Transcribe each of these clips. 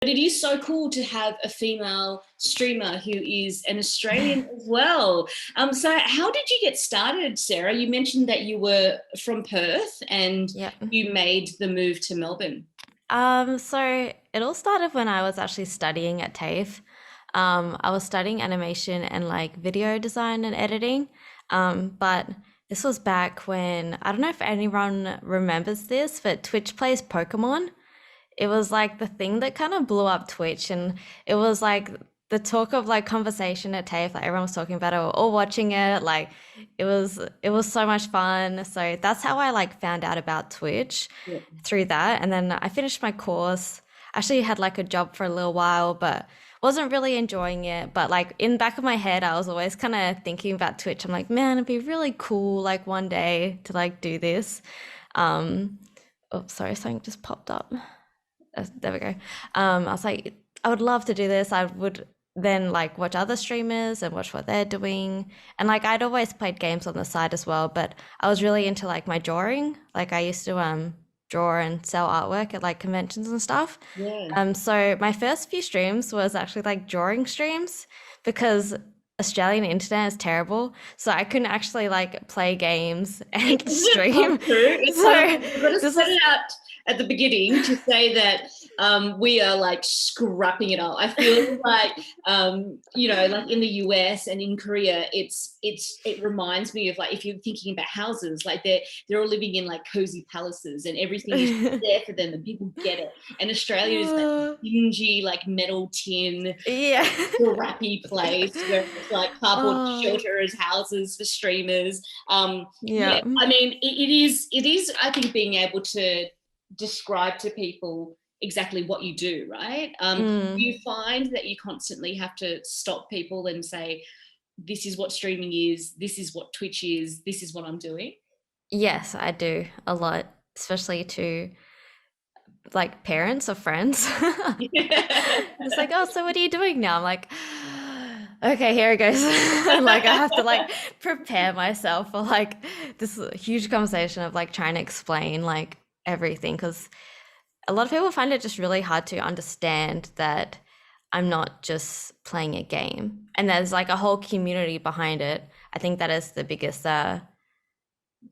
But it is so cool to have a female streamer who is an Australian as well. So how did you get started, Sarah? You mentioned that you were from Perth and Yeah. you made the move to Melbourne. So it all started when I was actually studying at TAFE. I was studying animation and like video design and editing. But this was back when, I don't know if anyone remembers this, but Twitch plays Pokemon. It was like the thing that kind of blew up Twitch, and it was like the talk of like conversation at TAFE, like everyone was talking about it, we were all watching it. Like it was so much fun. So that's how I like found out about Twitch Yeah. through that. And then I finished my course. Actually had like a job for a little while, but wasn't really enjoying it. But like in the back of my head, I was always kind of thinking about Twitch. I'm like, man, it'd be really cool like one day to like do this. Um, oh, sorry, something just popped up. There we go. I was like, I would love to do this. I would then like watch other streamers and watch what they're doing. And like I'd always played games on the side as well, but I was really into like my drawing. Like I used to draw and sell artwork at like conventions and stuff. Yeah. So my first few streams was actually like drawing streams because Australian internet is terrible. So I couldn't actually like play games and Isn't it so stream. true? It's so So we've got to this set was it out at the beginning to say that we are like scrapping it up. I feel like like in the US and in Korea, it reminds me of like if you're thinking about houses, like they're all living in like cozy palaces and everything is there for them and people get it. And Australia is that dingy like metal tin yeah. crappy place where it's like cardboard Oh, shelter as houses for streamers. yeah. Yeah, I mean, it is, I think, being able to describe to people exactly what you do, right? Mm. You find that you constantly have to stop people and say, this is what streaming is, this is what Twitch is, this is what I'm doing. Yes, I do a lot, especially to like parents or friends. It's like, oh, so what are you doing now? I'm like, okay, here it goes. Like I have to like prepare myself for like this huge conversation of like trying to explain like everything because a lot of people find it just really hard to understand that I'm not just playing a game and there's like a whole community behind it. I think that is the biggest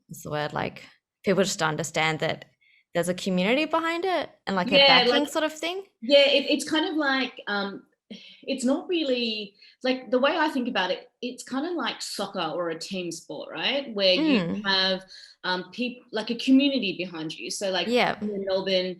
what's the word, like people just don't understand that there's a community behind it and like a Yeah, like backing sort of thing. yeah, it's kind of like it's not really like the way I think about it. It's kind of like soccer or a team sport, right? Where you Mm, have people like a community behind you. So like yeah, in Melbourne,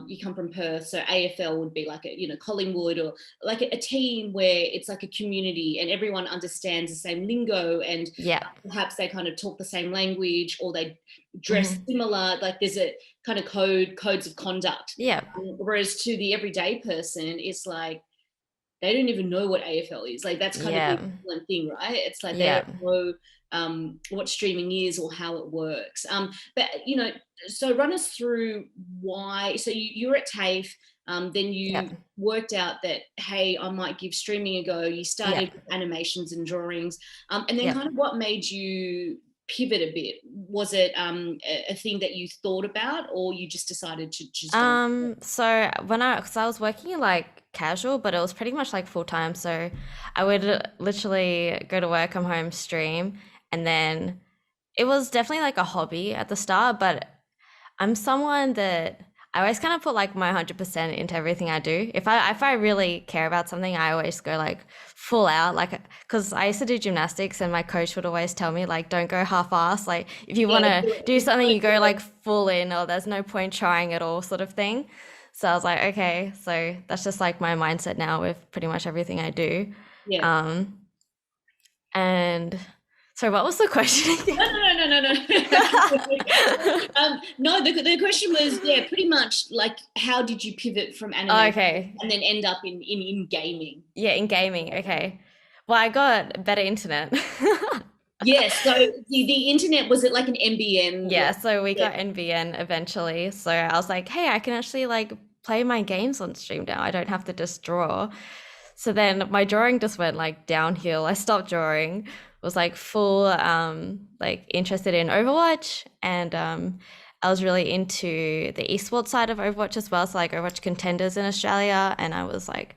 you come from Perth, so AFL would be like a Collingwood or like a team where it's like a community and everyone understands the same lingo and yeah, perhaps they kind of talk the same language or they dress hmm, similar. Like there's a kind of codes of conduct. yeah, Whereas to the everyday person, it's like they don't even know what AFL is. Like that's kind of the yeah, equivalent thing, right? It's like they yeah, don't know what streaming is or how it works. But so run us through why. So you were at TAFE, then yeah, you worked out that hey, I might give streaming a go. You yeah, started with animations and drawings, and then yeah. kind of what made you pivot a bit? Was it a thing that you thought about, or you just decided to just go? So because I was working like casual, but it was pretty much like full time. So I would literally go to work, come home, stream, and then it was definitely like a hobby at the start, but I'm someone that I always kind of put like my 100% into everything I do. If I really care about something, I always go like full out. Like because I used to do gymnastics, and my coach would always tell me like, don't go half-ass. Like if you Yeah, want to do it. do You something, gotta you do go it. like full in, or there's no point trying at all, sort of thing. So I was like, okay, so that's just like my mindset now with pretty much everything I do. Yeah. Um, and so what was the question No, again? no, no, no, no, no. No, the question was, yeah, pretty much like, how did you pivot from animation Okay. and then end up in gaming? Yeah, in gaming. Okay. Well, I got better internet. Yes. So the internet, was it like an MBN? Yeah, Like, so we yeah, got NBN eventually. So I was like, hey, I can actually like play my games on stream now. I don't have to just draw. So then my drawing just went like downhill. I stopped drawing, was like full like interested in Overwatch and I was really into the esports side of Overwatch as well. So like Overwatch Contenders in Australia, and I was like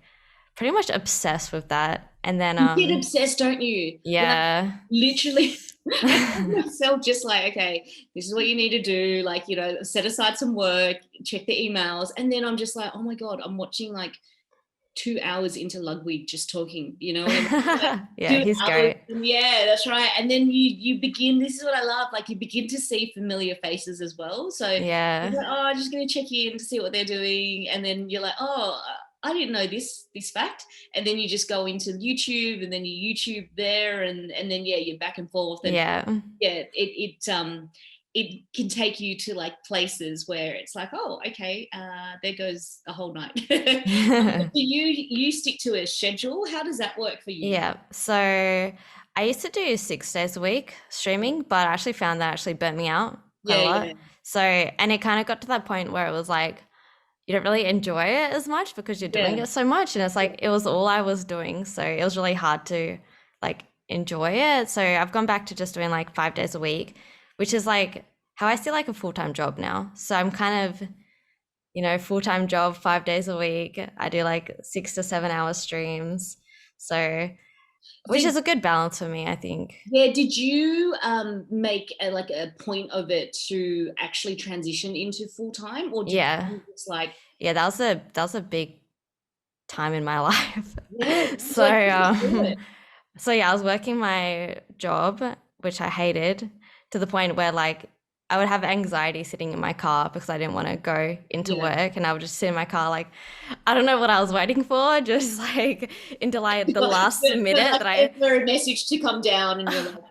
pretty much obsessed with that. And then You get obsessed, don't you? Like yeah. literally I find myself just like, okay, this is what you need to do. Like, you know, set aside some work, check the emails. And then I'm just like, oh my God, I'm watching like 2 hours into Ludwig just talking, you know what I mean? Like Yeah, 2 he's hours. great. Yeah, that's right. And then you begin, this is what I love, like you begin to see familiar faces as well. So you're Yeah. like, oh, I'm just going to check in to see what they're doing. And then you're like, oh, I didn't know this fact. And then you just go into YouTube and then you YouTube there and then, yeah, you're back and forth. And Yeah. yeah, it can take you to like places where it's like, oh, okay, there goes a whole night. Do you stick to a schedule? How does that work for you? Yeah. So I used to do 6 days a week streaming, but I actually found that actually burnt me out quite a Yeah, lot. yeah, So, and it kind of got to that point where it was like, you don't really enjoy it as much because you're doing yeah. it so much. And it's like, it was all I was doing. So it was really hard to like enjoy it. So I've gone back to just doing like 5 days a week, which is like how I see like a full-time job now. So I'm kind of, full-time job, 5 days a week. I do like 6 to 7 hour streams. So, which Did is a good balance for me, I think. yeah, did you make like a point of it to actually transition into full time, or did Yeah. you just like Yeah, that was a big time in my life. yeah, So, like do it? so yeah, I was working my job, which I hated, to the point where like I would have anxiety sitting in my car because I didn't want to go into Yeah. work, and I would just sit in my car like I don't know what I was waiting for, just like until like the last minute Like that I for a message to come down, and you're like,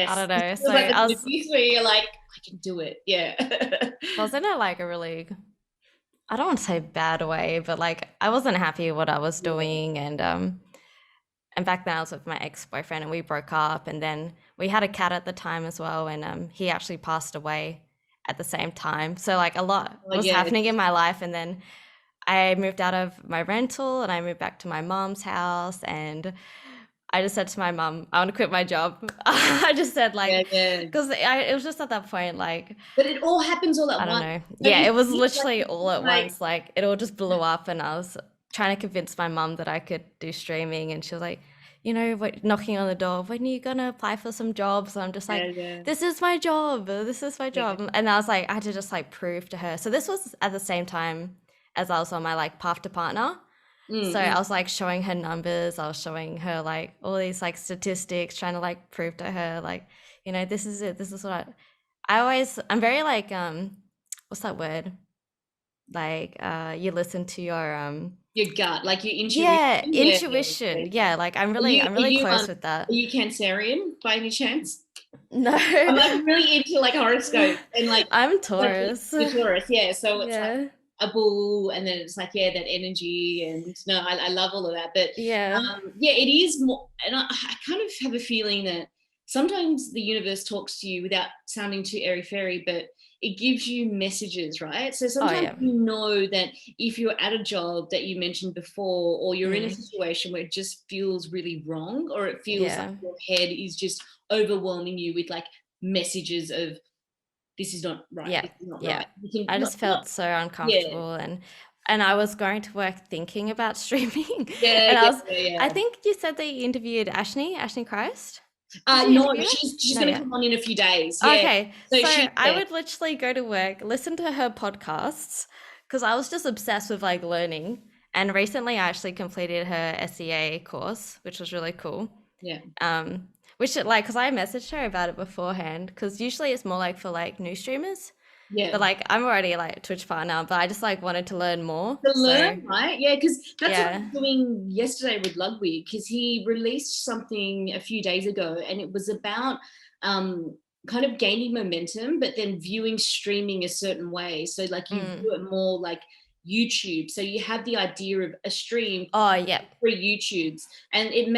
I yes, don't this know. feels So like I the was piece where you're like, I can do it. Yeah. I was in a like a really I don't want to say bad way, but like I wasn't happy with what I was Yeah. doing, and back then I was with my ex-boyfriend and we broke up, and then we had a cat at the time as well, and he actually passed away at the same time. So like a lot Oh was yeah. happening in my life, and then I moved out of my rental and I moved back to my mom's house, and I just said to my mom, I want to quit my job. I just said Yeah, like, yeah. because it was just at that point like But it all happens all I at don't once. know. Don't Yeah, you it was think? Like literally it's all just at like once. Like it all just blew up, and I was trying to convince my mum that I could do streaming, and she was like, knocking on the door, when are you gonna apply for some jobs? And I'm just yeah, like, yeah, this is my job. This is my yeah. job. And I was like, I had to just like prove to her. So this was at the same time as I was on my like path to partner. Mm, So I mm. was like showing her numbers. I was showing her like all these like statistics, trying to like prove to her like, this is it. This is what I'm very like what's that word? Like you listen to your Your gut, like your intuition. yeah, Yeah, yeah, yeah. intuition. Yeah, like I'm Are really you I'm are really you close with are that. you Cancerian by any chance? No. I'm like really into like horoscopes and I'm like Taurus. the Taurus, yeah. So it's like Yeah. a bull, and then it's like yeah, that energy, and no, I love all of that. But Yeah. yeah, it is more, and I kind of have a feeling that sometimes the universe talks to you without sounding too airy fairy, but it gives you messages, right? So Oh sometimes yeah. you know that if you're at a job that you mentioned before, or you're in a Mm, situation where it just feels really wrong, or it feels like yeah. your head is just overwhelming you with like messages of this is not right, Yeah. this is not Yeah. right. You can I not, just not felt so yeah, uncomfortable, and I was going to work thinking about streaming. yeah, And yeah, I yeah. think you said that you interviewed Ashley Christ. Did Yeah. you No, interview her? she's No, going to yeah. come on in a few days. Yeah. Okay, So so she, I yeah, would literally go to work, listen to her podcasts, because I was just obsessed with like learning. And recently I actually completed her SEA course, which was really cool. yeah, Um, which like, because I messaged her about it beforehand, because usually it's more like for like new streamers, but yeah. like I'm already like a Twitch partner, but I just like wanted to learn more. To So learn, right? Yeah, because that's what I yeah. was doing yesterday with Ludwig, because he released something a few days ago, and it was about um, kind of gaining momentum, but then viewing streaming a certain way. So like you Mm. view it more like YouTube. So you have the idea of a stream Oh, yeah. free YouTubes, and it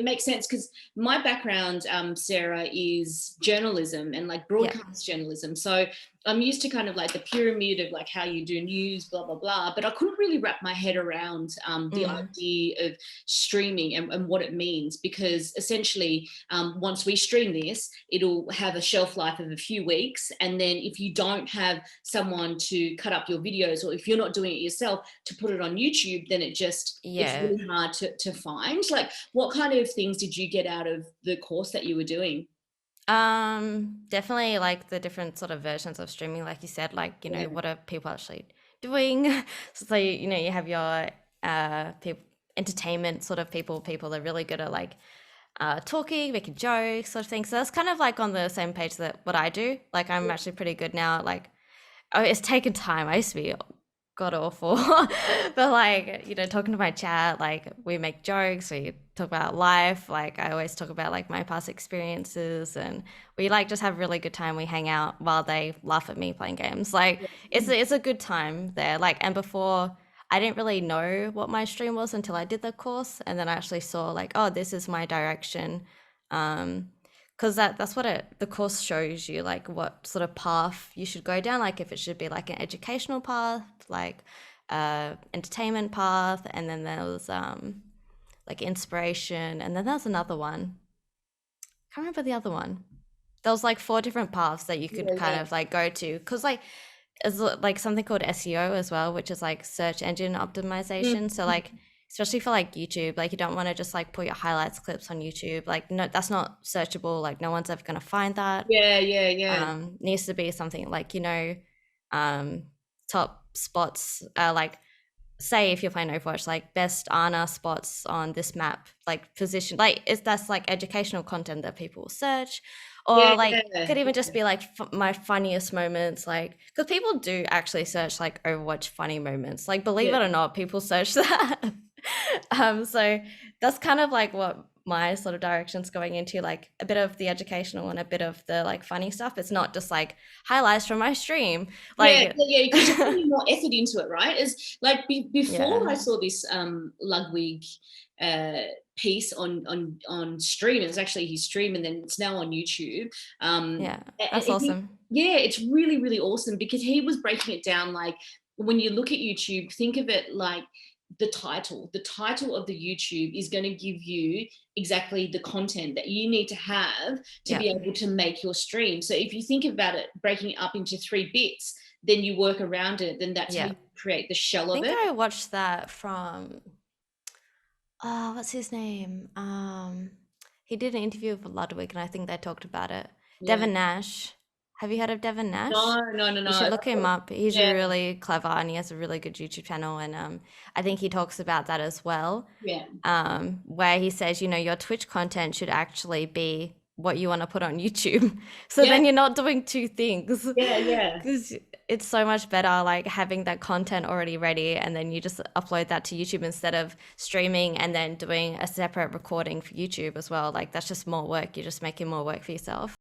makes sense because my background, Sarah, is journalism and like Yeah. broadcast journalism. So I'm used to kind of like the pyramid of like how you do news, blah, blah, blah. But I couldn't really wrap my head around the idea of streaming and what it means, because essentially once we stream this, it'll have a shelf life of a few weeks. And then if you don't have someone to cut up your videos, or if you're not doing it yourself to put it on YouTube, then it's really hard to find. Like, what kind of things did you get out of the course that you were doing? Definitely like the different sort of versions of streaming, like you said, like, you know, what are people actually doing? So, you know, you have your people, entertainment sort of people that are really good at like talking, making jokes, sort of thing. So that's kind of like on the same page that what I do. Like I'm actually pretty good now. Like, oh, it's taken time. I used to be god awful, but like, you know, talking to my chat, like we make jokes, we talk about life. Like I always talk about like my past experiences, and we like just have a really good time. We hang out while they laugh at me playing games. Like it's a good time there. Like, and before I didn't really know what my stream was until I did the course, and then I actually saw like, oh, this is my direction. Because that's what the course shows you, like what sort of path you should go down, like if it should be like an educational path, like entertainment path, and then there was like inspiration, and then there's another one. I can't remember the other one. There was like 4 different paths that you could kind of like go to, because like there's like something called SEO as well, which is like search engine optimization. So like especially for like YouTube, like you don't want to just like put your highlights clips on YouTube. Like no, that's not searchable. Like no one's ever going to find that. Needs to be something like, you know, top spots, like say if you're playing Overwatch, like best Ana spots on this map, like position, like that's like educational content that people will search. Or like could even just be like my funniest moments, like because people do actually search like Overwatch funny moments, like believe it or not, people search that. So that's kind of like what my sort of direction's going into, like a bit of the educational and a bit of the like funny stuff. It's not just like highlights from my stream, like because you're putting more effort into it, right? It's like before I saw this Ludwig piece on stream. It was actually his stream, and then it's now on YouTube. That's awesome. It's really, really awesome, because he was breaking it down. Like when you look at YouTube, think of it like the title of the YouTube is going to give you exactly the content that you need to have to be able to make your stream. So if you think about it, breaking it up into 3 bits, then you work around it, then that's how you create the shell of it. I think I watched that from what's his name? He did an interview with Ludwig, and I think they talked about it. Devin Nash. Have you heard of Devin Nash? No. You should look him up. He's really clever, and he has a really good YouTube channel, and I think he talks about that as well. Where he says, you know, your Twitch content should actually be what you want to put on YouTube. So then you're not doing 2 things. Because it's so much better like having that content already ready, and then you just upload that to YouTube instead of streaming and then doing a separate recording for YouTube as well. Like that's just more work. You're just making more work for yourself.